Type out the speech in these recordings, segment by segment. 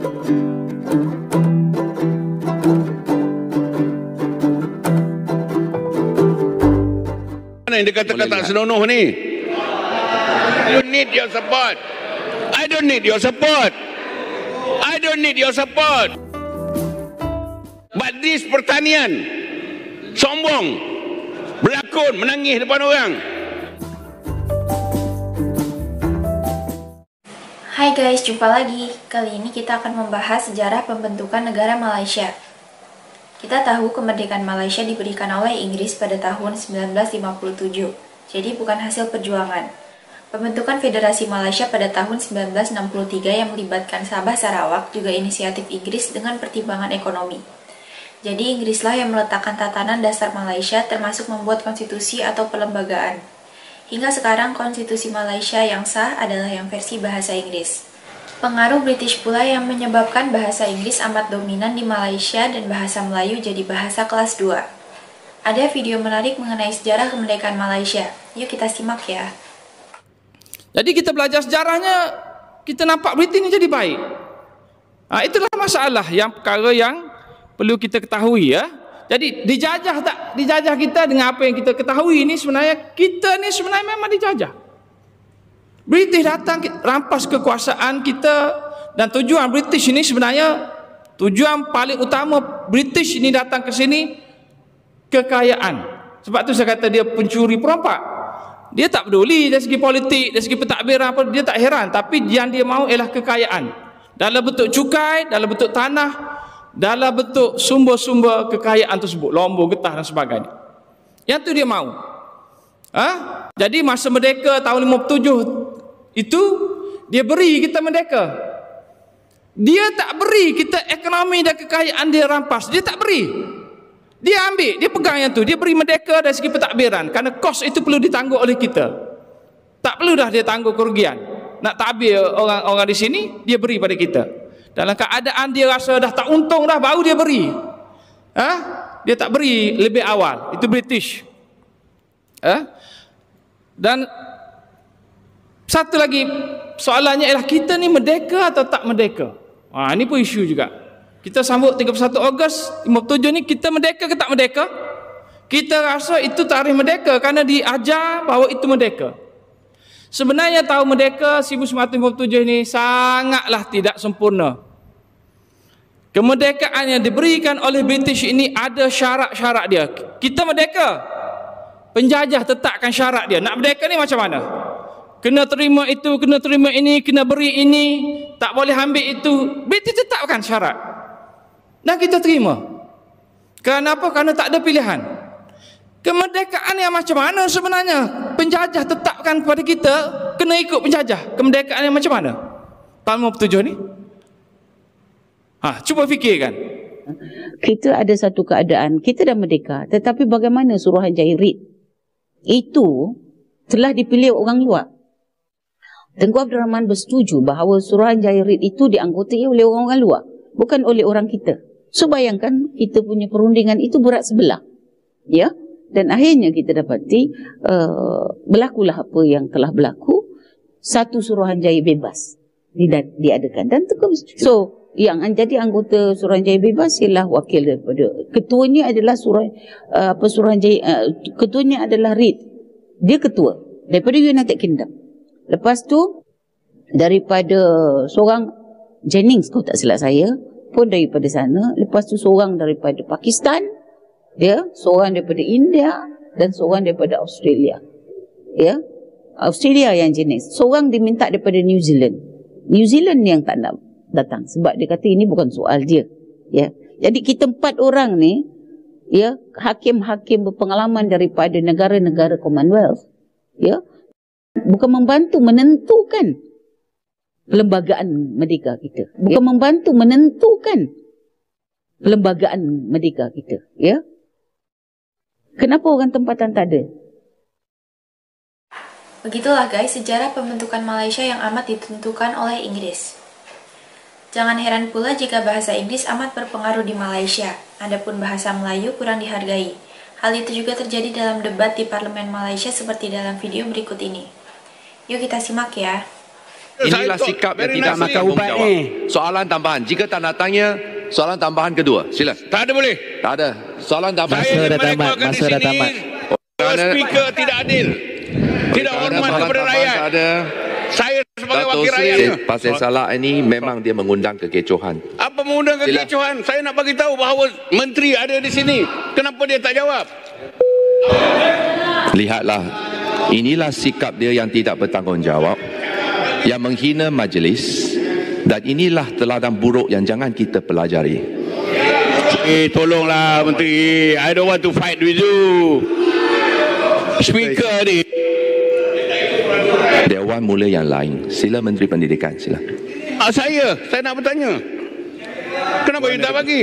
Mana yang dia kata-kata tak senonoh ni? I don't need your support. I don't need your support. I don't need your support. But this pertanian sombong, berlakon, menangis depan orang. Hai guys, jumpa lagi. Kali ini kita akan membahas sejarah pembentukan negara Malaysia. Kita tahu kemerdekaan Malaysia diberikan oleh Inggris pada tahun 1957, jadi bukan hasil perjuangan. Pembentukan Federasi Malaysia pada tahun 1963 yang melibatkan Sabah Sarawak juga inisiatif Inggris dengan pertimbangan ekonomi. Jadi Inggrislah yang meletakkan tatanan dasar Malaysia termasuk membuat konstitusi atau pelembagaan. Hingga sekarang konstitusi Malaysia yang sah adalah yang versi bahasa Inggris. Pengaruh British pula yang menyebabkan bahasa Inggris amat dominan di Malaysia dan bahasa Melayu jadi bahasa kelas 2. Ada video menarik mengenai sejarah kemerdekaan Malaysia. Yuk kita simak ya. Jadi kita belajar sejarahnya, kita nampak British ini jadi baik. Itulah masalah yang perkara yang perlu kita ketahui ya. Jadi dijajah tak dijajah kita dengan apa yang kita ketahui ini sebenarnya kita ni sebenarnya memang dijajah. British datang rampas kekuasaan kita dan tujuan British ini sebenarnya tujuan paling utama British ini datang ke sini kekayaan. Sebab tu saya kata dia pencuri perompak. Dia tak peduli dari segi politik, dari segi pentadbiran apa dia tak heran, tapi yang dia mahu ialah kekayaan. Dalam bentuk cukai, dalam bentuk tanah, dalam bentuk sumber-sumber kekayaan tersebut, lombok, getah dan sebagainya. Yang tu dia mahu. Jadi masa merdeka tahun 57 itu dia beri kita merdeka. Dia tak beri kita ekonomi dan kekayaan dia rampas. Dia tak beri. Dia ambil, dia pegang yang tu. Dia beri merdeka dari segi pentadbiran kerana kos itu perlu ditanggung oleh kita. Tak perlu dah dia tanggung kerugian. Nak takbir orang-orang di sini, dia beri pada kita. Dalam keadaan dia rasa dah tak untung dah, baru dia beri. Dia tak beri lebih awal. Itu British. Dan satu lagi soalannya ialah kita ni merdeka atau tak merdeka? Ini pun isu juga. Kita sambut 31 Ogos 57 ni, kita merdeka ke tak merdeka? Kita rasa itu tarikh merdeka kerana diajar bahawa itu merdeka. Sebenarnya tahun merdeka 1957 ini sangatlah tidak sempurna. Kemerdekaan yang diberikan oleh British ini ada syarat-syarat dia. Kita merdeka, penjajah tetapkan syarat dia. Nak merdeka ni macam mana? Kena terima itu, kena terima ini, kena beri ini, tak boleh ambil itu. British tetapkan syarat. Dan kita terima. Kerana apa? Kerana tak ada pilihan. Kemerdekaan yang macam mana sebenarnya? Penjajah tetapkan kepada kita, kena ikut penjajah. Kemerdekaan yang macam mana? Tahun 57 ni? Cuba fikirkan. Kita ada satu keadaan, kita dah merdeka, tetapi bagaimana Suruhanjaya Reid itu telah dipilih orang luar. Tengku Abdul Rahman bersetuju bahawa Suruhanjaya Reid itu dianggotai oleh orang-orang luar, bukan oleh orang kita. So bayangkan kita punya perundingan itu berat sebelah. Ya? Dan akhirnya kita dapati berlakulah apa yang telah berlaku. Satu Suruhanjaya bebas diadakan dan terus. So yang jadi anggota Suruhanjaya bebas ialah wakil daripada ketuanya adalah Suruhanjaya, ketuanya adalah Reid. Dia ketua daripada United Kingdom. Lepas tu daripada seorang Jennings, kalau tak silap saya, pun daripada sana. Lepas tu seorang daripada Pakistan, dia seorang daripada India dan seorang daripada Australia. Ya, Australia yang Jennings. Seorang diminta daripada New Zealand. New Zealand yang tak nak datang sebab dia kata ini bukan soal dia. Ya, jadi kita 4 orang ni, ya, hakim-hakim berpengalaman daripada negara-negara Commonwealth, ya, bukan membantu menentukan perlembagaan merdeka kita. Bukan membantu menentukan perlembagaan merdeka kita. Ya. Kenapa orang tempatan tak ada? Begitulah guys sejarah pembentukan Malaysia yang amat ditentukan oleh Inggris. Jangan heran pula jika bahasa Inggris amat berpengaruh di Malaysia, adapun bahasa Melayu kurang dihargai. Hal itu juga terjadi dalam debat di Parlemen Malaysia seperti dalam video berikut ini. Yuk kita simak ya. Inilah sikap yang tidak makan ubat ni. Soalan tambahan. Jika tanda tanya, soalan tambahan kedua. Sila. Tak ada boleh. Tak ada. Soalan tambahan. Saya masa dah tamat. Speaker tidak adil. Tidak hormat kepada rakyat. Ada. Saya sebagai Dato' wakil Sri rakyat. Pasir Salak ini memang dia mengundang kekecohan. Apa mengundang kekecohan? Saya nak bagi tahu bahawa menteri ada di sini. Kenapa dia tak jawab? Lihatlah, inilah sikap dia yang tidak bertanggungjawab, yang menghina majlis, dan inilah teladan buruk yang jangan kita pelajari. Tolonglah menteri. I don't want to fight with you. Speaker ni. Dewan mula yang lain. Sila Menteri Pendidikan, sila. Saya nak bertanya. Kenapa you tak bagi?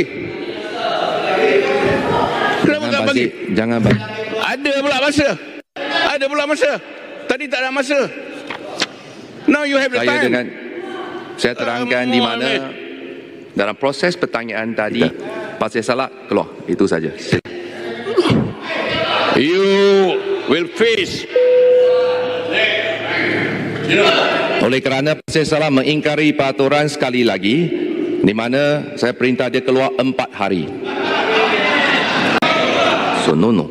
Kenapa tak bagi? Jangan bagi. Ada pula masa. Tadi tak ada masa. Now you have the time. Saya terangkan di mana dalam proses pertanyaan tadi Pasir Salak keluar. Itu saja. You will face. Oleh kerana Pasir Salak mengingkari peraturan sekali lagi, di mana saya perintah dia keluar 4 hari. So no.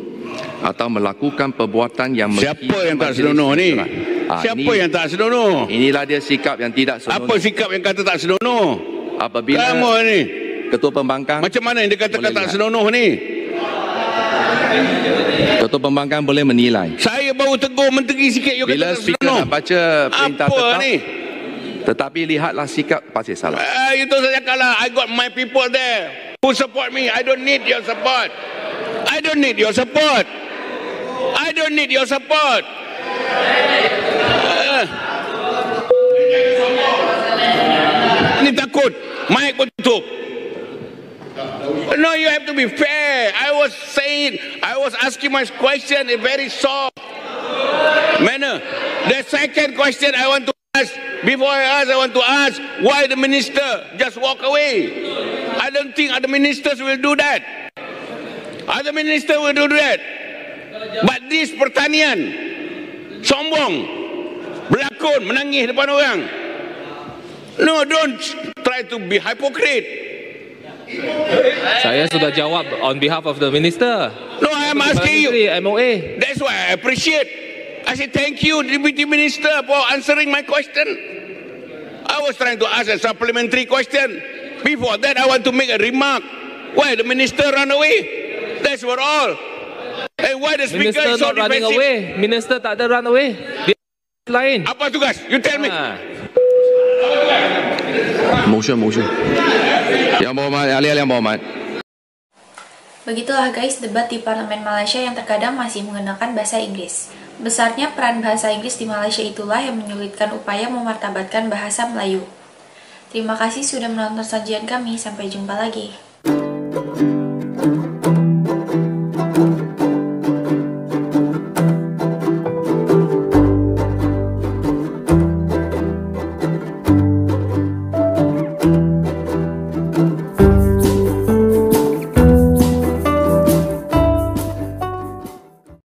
Atau melakukan perbuatan yang siapa yang tak senonoh ni? Siapa yang tak senonoh? Inilah dia sikap yang tidak senonoh. Apa sikap yang kata tak senonoh? Apabila kamu ni Ketua Pembangkang, macam mana yang dia katakan tak senonoh ni? Ketua Pembangkang boleh menilai. Saya baru tegur menteri sikit, you bila kata tak speaker senonoh. nak baca perintah apa tetap ni? Tetapi lihatlah sikap Pasir Salak. Itu saya kalah. I got my people there who support me. I don't need your support. I don't need your support. I don't need your support. Ni takut. Mic pun tutup. No, you have to be fair. I was asking my question in very soft manner. The second question I want to ask, before I want to ask why the minister just walk away. I don't think other ministers will do that. Other ministers will do that. But this pertanian sombong, berlakon, menangis depan orang. No, don't try to be hypocrite. Saya sudah jawab on behalf of the minister. No, I am asking you. MOA. That's why I appreciate. I say thank you, Deputy Minister, for answering my question. I was trying to ask a supplementary question. Before that, I want to make a remark. Why the minister run away? That's what all. And why the speaker Minister is so not running defensive? away. Minister tak ada run away. Dia lain. Apa tugas? You tell me. Motion. Yang berhormat, ahli-ahli yang berhormat. Begitulah guys debat di Parlemen Malaysia yang terkadang masih menggunakan bahasa Inggris. Besarnya peran bahasa Inggris di Malaysia itulah yang menyulitkan upaya memartabatkan bahasa Melayu. Terima kasih sudah menonton sajian kami, sampai jumpa lagi.